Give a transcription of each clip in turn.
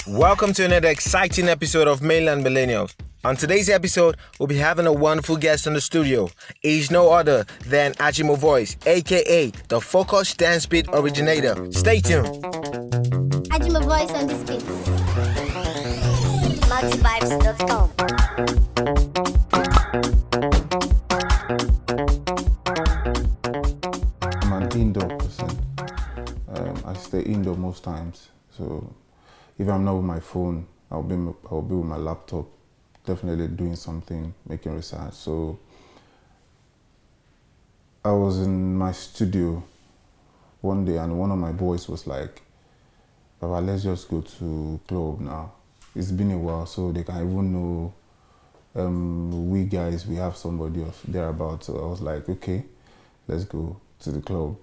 Welcome to another exciting episode of Mainland Millennials. On today's episode, we'll be having a wonderful guest in the studio. He's no other than Ajimovoix, aka the Focus Dance Beat originator. Stay tuned. Ajimovoix on this beat. MaxVibes.com. I'm an indoor person. I stay indoor most times. So if I'm not with my phone, I'll be with my laptop, definitely doing something, making research. So I was in my studio one day and one of my boys was like, Baba, let's just go to club now. It's been a while, so they can even know we guys, we have somebody thereabouts. So I was like, okay, let's go to the club.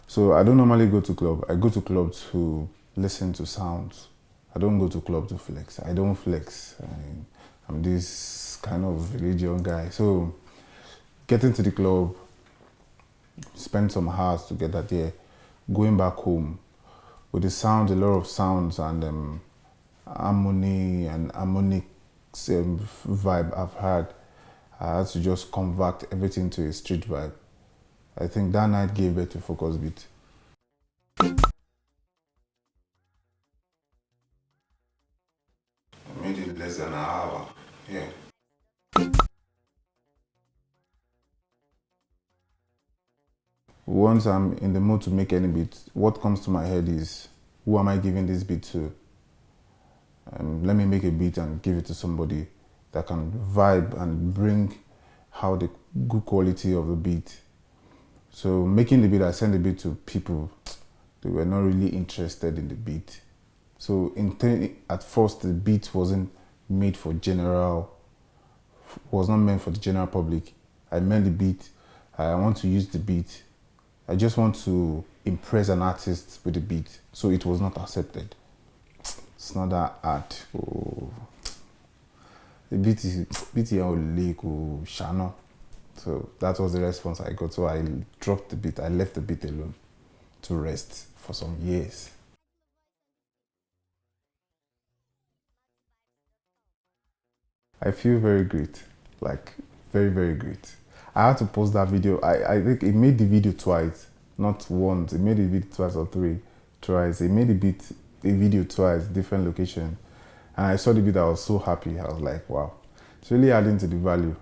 So I don't normally go to club. I go to club to listen to sounds. I don't go to club to flex. I don't flex. I'm this kind of religion guy. So getting to the club, spend some hours together there, going back home with the sounds, a lot of sounds and harmony and harmonic vibe I've had. I had to just convert everything to a street vibe. I think that night gave birth to Focus Beat. I made it less than an hour, yeah. Once I'm in the mood to make any beat, what comes to my head is, who am I giving this beat to? Let me make a beat and give it to somebody that can vibe and bring out the good quality of the beat. So making the beat, I sent the beat to people. They were not really interested in the beat. So at first, the beat wasn't made for was not meant for the general public. I meant the beat. I want to use the beat. I just want to impress an artist with the beat. So it was not accepted. It's not that hard. Oh. The beat is shano. So that was the response I got. So I dropped the beat. I left the beat alone to rest for some years. I feel very great, like very, very great. I had to post that video. I think it made the video twice, not once. It made the video twice or twice. It made the video twice, different location. And I saw the beat, I was so happy. I was like, wow, it's really adding to the value.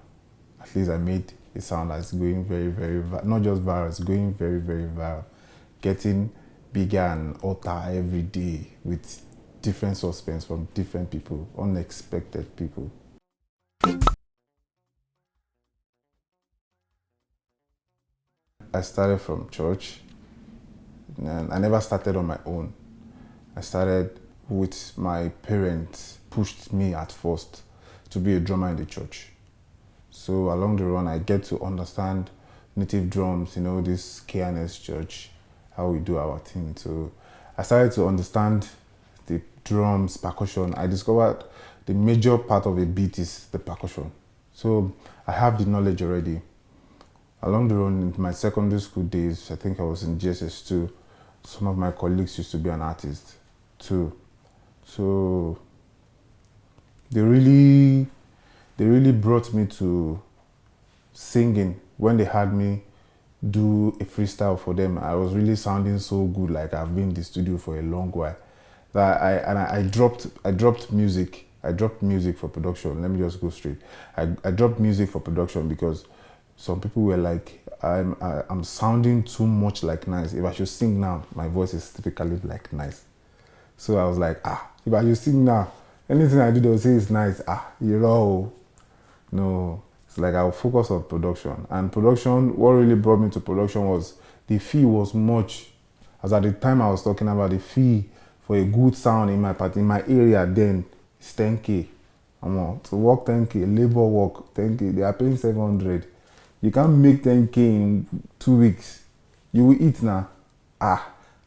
At least I made a sound that's going very, very, not just viral, it's going very, very viral. Getting bigger and hotter every day with different suspense from different people, unexpected people. I started from church, and I never started on my own. I started with my parents, pushed me at first to be a drummer in the church. So along the run, I get to understand native drums, this KNS church, how we do our thing. So I started to understand the drums, percussion. I discovered the major part of a beat is the percussion. So I have the knowledge already. Along the run, in my secondary school days, I think I was in GSS2, some of my colleagues used to be an artist too. So they really brought me to singing. When they had me do a freestyle for them, I was really sounding so good, like I've been in the studio for a long while. That I dropped music. I dropped music for production. Let me just go straight. I dropped music for production because some people were like, I'm sounding too much like Nice. If I should sing now, my voice is typically like Nice. So I was like, if I should sing now, anything I do, they'll say it's nice. No. It's like I'll focus on production. And production, what really brought me to production was the fee was much. As at the time I was talking about, the fee for a good sound in my area then is 10K. To work 10K, labor work 10K, they are paying 700. You can't make 10K in 2 weeks. You will eat now.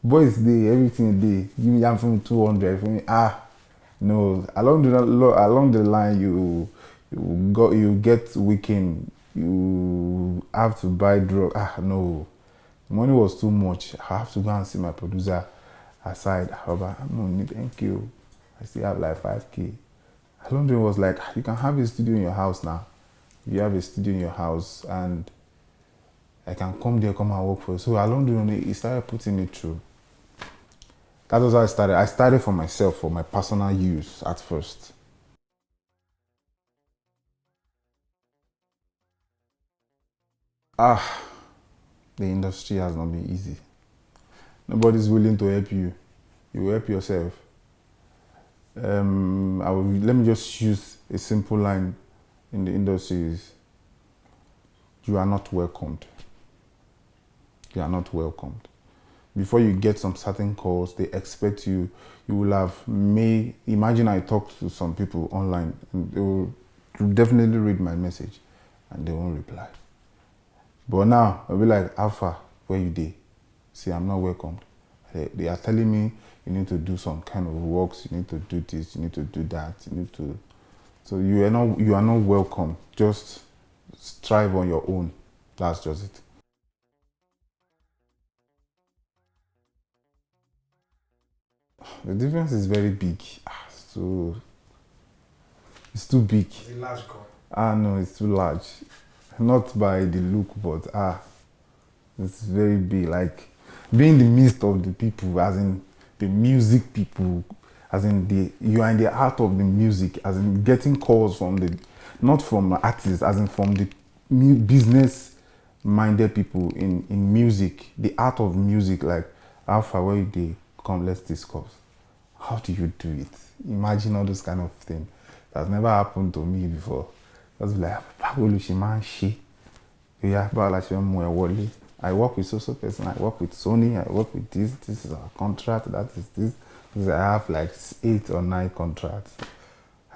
Boys day, everything day. Give me from 200 for me. No. Along the line, you get weakened. You have to buy drugs. No. The money was too much. I have to go and see my producer aside. However, no, thank you. I still have like 5K. Alondre was like, you can have a studio in your house now. You have a studio in your house and I can come there, come and work for you. So Alondre, he started putting me through. That was how I started. I started for myself, for my personal use at first. The industry has not been easy. Nobody's willing to help you. You help yourself. Let me just use a simple line in the industry is, you are not welcomed. You are not welcomed. Before you get some certain calls, they expect you will have imagine I talk to some people online and they will definitely read my message and they won't reply. But now, I'll be like, Alpha, where you dey? See, I'm not welcomed. They are telling me you need to do some kind of works, you need to do this, you need to do that, so you are not welcome. Just strive on your own. That's just it. The difference is very big. So it's too big. It's a large car. No, it's too large. Not by the look, but it's very big. Like being in the midst of the people, as in the music people, as in you are in the heart of the music, as in getting calls from not from artists, as in from the business-minded people in music, the art of music. Like, Alpha, where you dey? Come, let's discuss. How do you do it? Imagine all those kind of things. That's never happened to me before. I was like, I work with so person, I work with Sony, I work with this is our contract, that is this. I have like 8 or 9 contracts.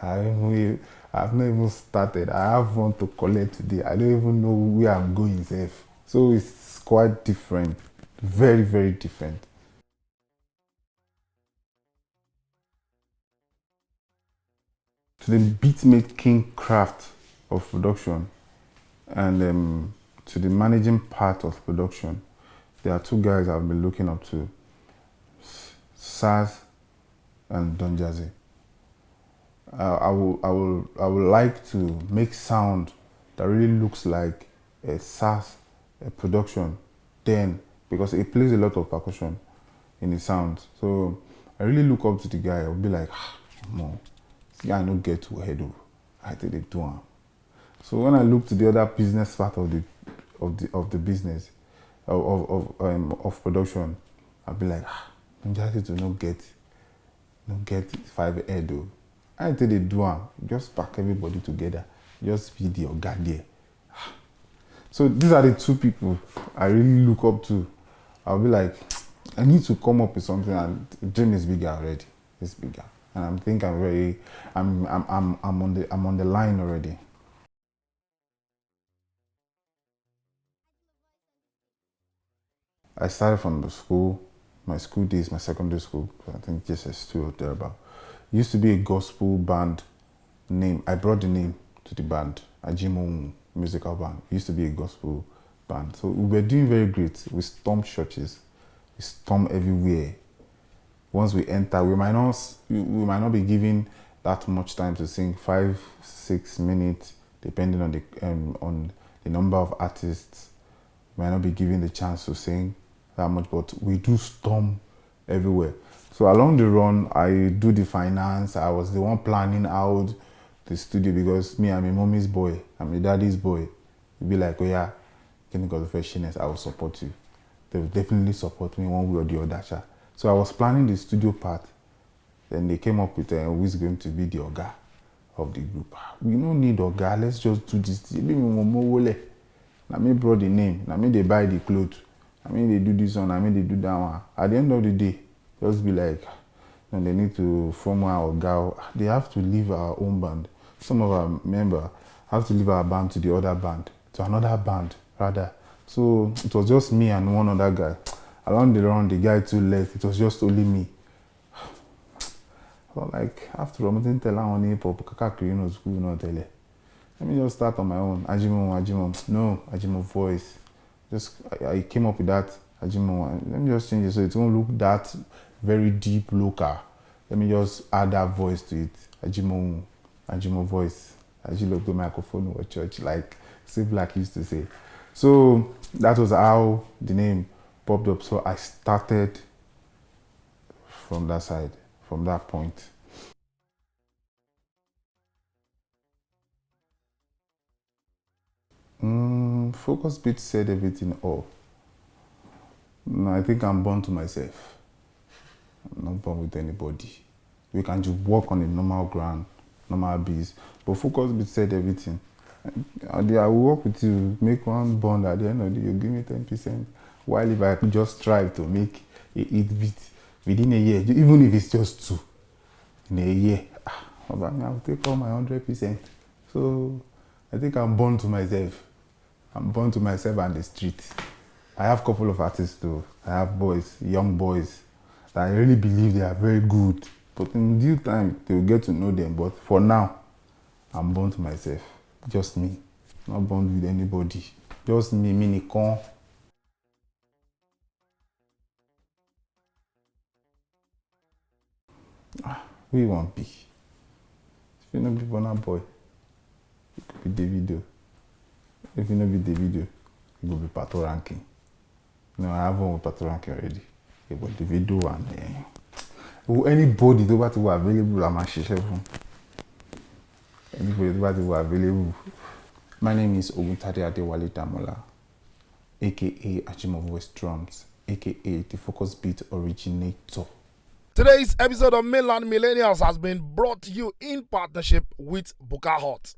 I've not even started. I have one to collect today. I don't even know where I'm going safe. So it's quite different. Very, very different. To the beat-making craft of production and to the managing part of production, there are 2 guys I've been looking up to, Saz and Don Jazzy. I would like to make sound that really looks like a Saz production then, because it plays a lot of percussion in the sound. So I really look up to the guy. I'll be like, no, this guy don't get too ahead of. I think they do him. So when I look to the other business part of the business of production, I'll be like, I'm just to not get 5 head though. I think they do him. Just pack everybody together. Just be the guy there. So these are the 2 people I really look up to. I'll be like, I need to come up with something, and the dream is bigger already. It's bigger. And I think I'm on the line already. I started from the school, my school days, my secondary school, I think JSS2 or thereabout. It used to be a gospel band name. I brought the name to the band, Ajimovoix musical band. It used to be a gospel band. So we were doing very great. We stormed churches, we stormed everywhere. Once we enter, we might not be given that much time to sing, 5-6 minutes, depending on the number of artists. We might not be given the chance to sing that much, but we do storm everywhere. So along the run, I do the finance. I was the one planning out the studio, because me, I'm a mommy's boy, I'm a daddy's boy. You'd be like, oh yeah, can you go to freshness? I will support you. They will definitely support me one way or the other. So I was planning the studio part. Then they came up with who's going to be the Oga of the group. We don't need Oga, let's just do this. Now me brought the name, now me they buy the clothes, now me they do this one, now me they do that one. At the end of the day, just be like, they need to form our Oga. They have to leave our own band. Some of our members have to leave our band to the other band, to another band rather. So it was just me and one other guy. Along the run, the guy too left. It was just only me. So like, after all, I didn't tell her hip hop, school, not tell her. Let me just start on my own. Ajimovoix. No, Ajimovoix. I came up with that Ajimovoix. Let me just change it so it won't look that very deep local. let me just add that voice to it. Ajimovoix. Ajilo to microphone or church, like Steve Black used to say. So that was how the name popped up. So I started from that side, from that point. Focus beat said everything all. No, I think I'm born to myself. I'm not born with anybody. We can just walk on a normal ground, normal beats. But focus beat said everything. I will work with you, make one bond at the end of the day, you give me 10%. While if I could just strive to make a 8 beat within a year, even if it's just 2 in a year, I'll take all my 100%. So I think I'm born to myself. I'm born to myself and the street. I have a couple of artists too. I have boys, young boys, that I really believe they are very good. But in due time, they will get to know them. But for now, I'm born to myself. Just me. Not born with anybody. Just me, Minicon. Who you want to be? If you not be Burna Boy, you could be Davido. If you not be Davido, you could be Pato Ranking. No, I have one with Pato Ranking already. Yeah, but Davido and anybody tó bá ti wà available, I'm a ṣiṣẹ́ fún. Anybody tó bá ti wà available. My name is Oguntade Adewale Damola, aka Ajimovoix Drums, aka the Focus Beat Originator. Today's episode of Mainland Millennials has been brought to you in partnership with Buka Hut.